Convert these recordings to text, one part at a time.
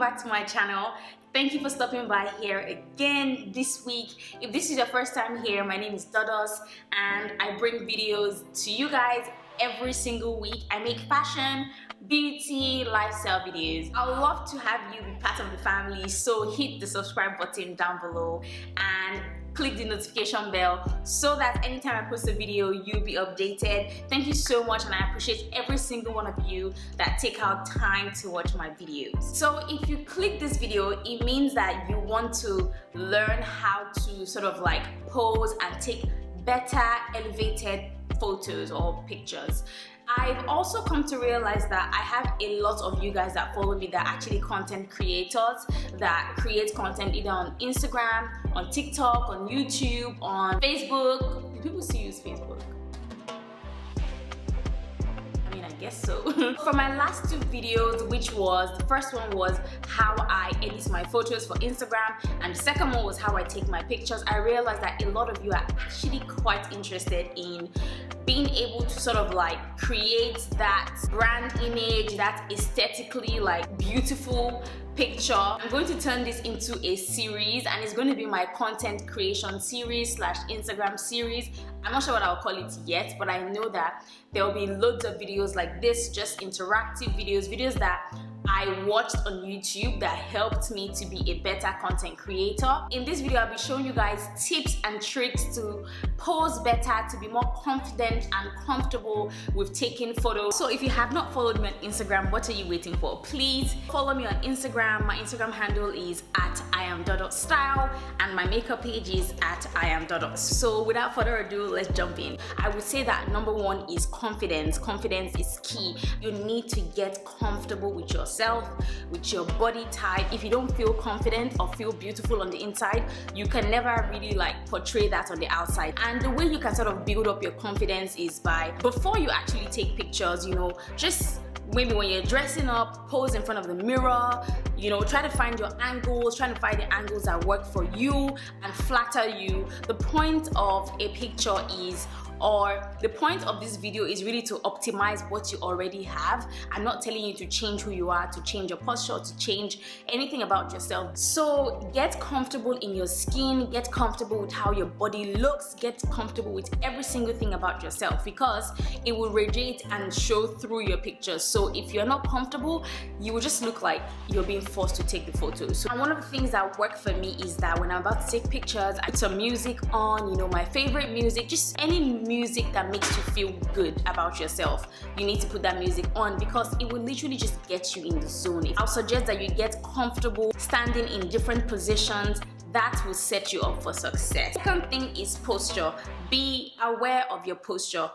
back to my channel. Thank you for stopping by here again this week. If this is your first time here, my name is Dodos and I bring videos to you guys every single week. I make fashion, beauty, lifestyle videos. I would love to have you be part of the family, so hit the subscribe button down below and click the notification bell so that anytime I post a video, you'll be updated. Thank you so much, and I appreciate every single one of you that take out time to watch my videos. So if you click this video, it means that you want to learn how to sort of like pose and take better elevated photos or pictures. I've also come to realize that I have a lot of you guys that follow me that are actually content creators that create content either on Instagram, on TikTok, on YouTube, on Facebook. Do people still use Facebook? I mean, I guess so. For my last two videos, which was, the first one was how I edit my photos for Instagram, and the second one was how I take my pictures, I realized that a lot of you are actually quite interested in being able to sort of like create that brand image, that aesthetically like beautiful picture. I'm going to turn this into a series, and it's going to be my content creation series / Instagram series. I'm not sure what I'll call it yet, but I know that there will be loads of videos like this, just interactive videos that I watched on YouTube that helped me to be a better content creator. In this video, I'll be showing you guys tips and tricks to pose better, to be more confident and comfortable with taking photos. So if you have not followed me on Instagram, what are you waiting for? Please follow me on Instagram. My Instagram handle is at Iamdodos style, and my makeup page is at Iamdodos. So without further ado, let's jump in. I would say that number one is confidence. Confidence is key. You need to get comfortable with yourself, with your body type. If you don't feel confident or feel beautiful on the inside, you can never really like portray that on the outside. And the way you can sort of build up your confidence is by, before you actually take pictures, you know, just maybe when you're dressing up, pose in front of the mirror, you know, try to find your angles, trying to find the angles that work for you and flatter you. The point of a picture is, or the point of this video is really to optimize what you already have. I'm not telling you to change who you are, to change your posture, to change anything about yourself. So get comfortable in your skin, get comfortable with how your body looks, get comfortable with every single thing about yourself, because it will radiate and show through your pictures. So if you're not comfortable, you will just look like you're being forced to take the photos. So, and one of the things that work for me is that when I'm about to take pictures, I put some music on, you know, my favorite music, just any music that makes you feel good about yourself. You need to put that music on because it will literally just get you in the zone. I'll suggest that you get comfortable standing in different positions. That will set you up for success. Second thing is posture. Be aware of your posture.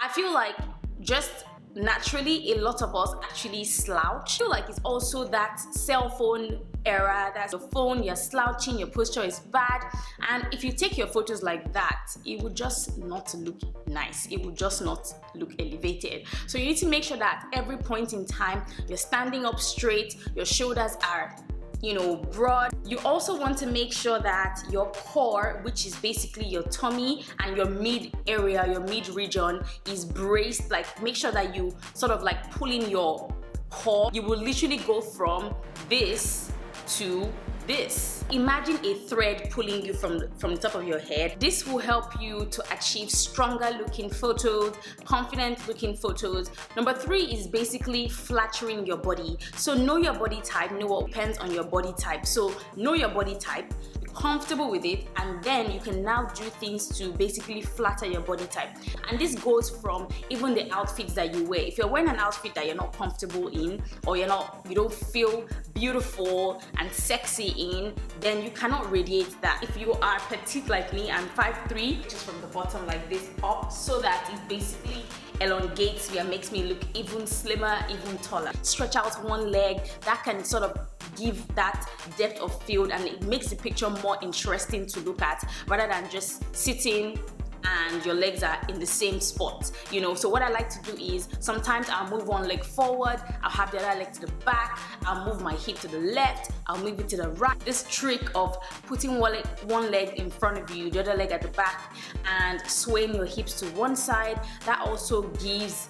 I feel like just naturally a lot of us actually slouch. I feel like it's also that cell phone era, that's your phone, you're slouching, your posture is bad, and if you take your photos like that, it would just not look nice, it would just not look elevated. So you need to make sure that every point in time you're standing up straight, your shoulders are, you know, broad. You also want to make sure that your core, which is basically your tummy, and your mid area, your mid region, is braced. Like, make sure that you sort of like pull in your core. You will literally go from this to this. Imagine a thread pulling you from the top of your head. This will help you to achieve stronger looking photos, confident looking photos. Number three is basically flattering your body. So know your body type, know what depends on your body type. So know your body type, be comfortable with it, and then you can now do things to basically flatter your body type. And this goes from even the outfits that you wear. If you're wearing an outfit that you're not comfortable in, or you don't feel beautiful and sexy in, then you cannot radiate that. If you are petite like me, I'm 5'3", just from the bottom like this up, so that it basically elongates me and makes me look even slimmer, even taller. Stretch out one leg, that can sort of give that depth of field, and it makes the picture more interesting to look at rather than just sitting and your legs are in the same spot, you know. So what I like to do is sometimes I'll move one leg forward, I'll have the other leg to the back, I'll move my hip to the left, I'll move it to the right. This trick of putting one leg in front of you, the other leg at the back, and swaying your hips to one side, that also gives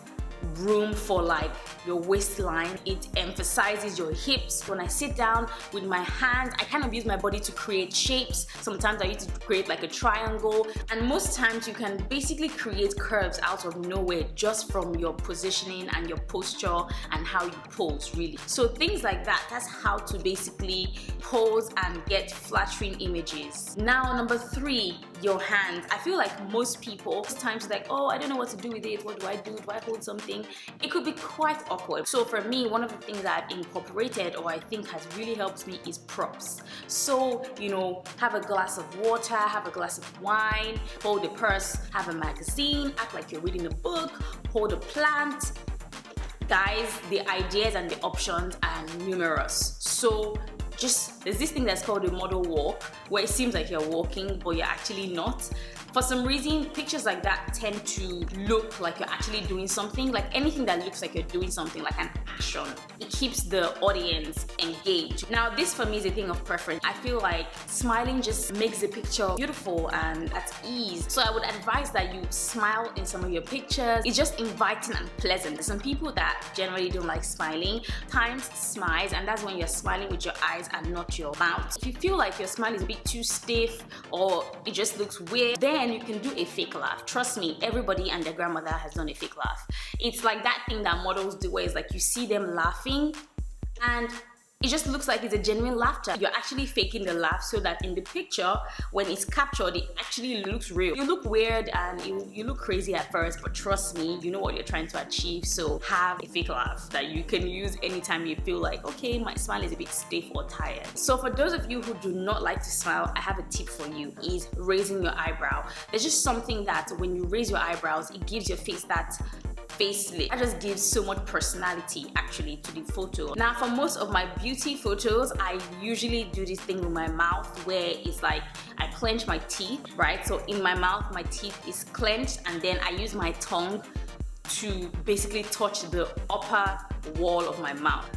room for like your waistline. It emphasizes your hips. When I sit down with my hands, I kind of use my body to create shapes. Sometimes I use it to create like a triangle, and most times you can basically create curves out of nowhere just from your positioning and your posture and how you pose, really. So things like that, that's how to basically pose and get flattering images. Now, number 3, your hands. I feel like most people sometimes like, oh, I don't know what to do with it. What do I do? Do I hold something? It could be quite awkward. So for me, one of the things that I've incorporated, or I think has really helped me, is props. So, you know, have a glass of water, have a glass of wine, hold a purse, have a magazine, act like you're reading a book, hold a plant. Guys, the ideas and the options are numerous. So there's this thing that's called a model walk, where it seems like you're walking but you're actually not. For some reason, pictures like that tend to look like you're actually doing something. Like anything that looks like you're doing something, like an action, it keeps the audience engaged. Now, this for me is a thing of preference. I feel like smiling just makes the picture beautiful and at ease. So I would advise that you smile in some of your pictures. It's just inviting and pleasant. There's some people that generally don't like smiling. Times smiles, and that's when you're smiling with your eyes and not your mouth. If you feel like your smile is a bit too stiff or it just looks weird, then you can do a fake laugh. Trust me, everybody and their grandmother has done a fake laugh. It's like that thing that models do, where it's like you see them laughing and it just looks like it's a genuine laughter. You're actually faking the laugh so that in the picture, when it's captured, it actually looks real. You look weird and you look crazy at first, but trust me, you know what you're trying to achieve. So have a fake laugh that you can use anytime you feel like, okay, my smile is a bit stiff or tired. So for those of you who do not like to smile, I have a tip for you, is raising your eyebrow. There's just something that when you raise your eyebrows, it gives your face that facelift. That just gives so much personality actually to the photo. Now, for most of my beauty photos, I usually do this thing with my mouth, where it's like I clench my teeth, right? So in my mouth, my teeth is clenched, and then I use my tongue to basically touch the upper wall of my mouth.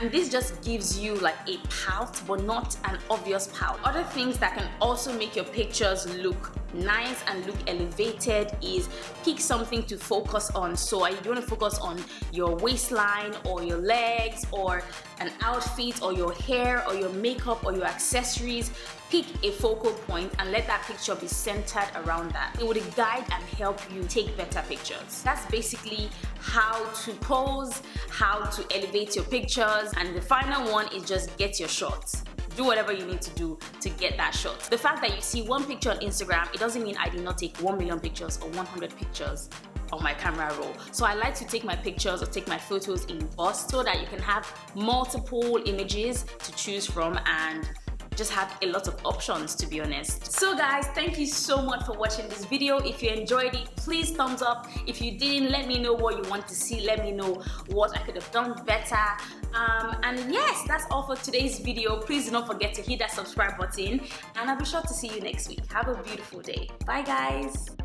And this just gives you like a pout, but not an obvious pout. Other things that can also make your pictures look nice and look elevated is pick something to focus on. So you want to focus on your waistline or your legs or an outfit or your hair or your makeup or your accessories. Pick a focal point and let that picture be centered around that. It would guide and help you take better pictures. That's basically how to pose, how to elevate your pictures, and the final one is just get your shots. Do whatever you need to do to get that shot. The fact that you see one picture on Instagram, it doesn't mean I did not take 1 million pictures or 100 pictures on my camera roll. So I like to take my pictures or take my photos in bursts so that you can have multiple images to choose from and just have a lot of options, to be honest. So guys, thank you so much for watching this video. If you enjoyed it, please thumbs up. If you didn't, let me know what you want to see. Let me know what I could have done better. And yes, that's all for today's video. Please do not forget to hit that subscribe button, and I'll be sure to see you next week. Have a beautiful day. Bye guys.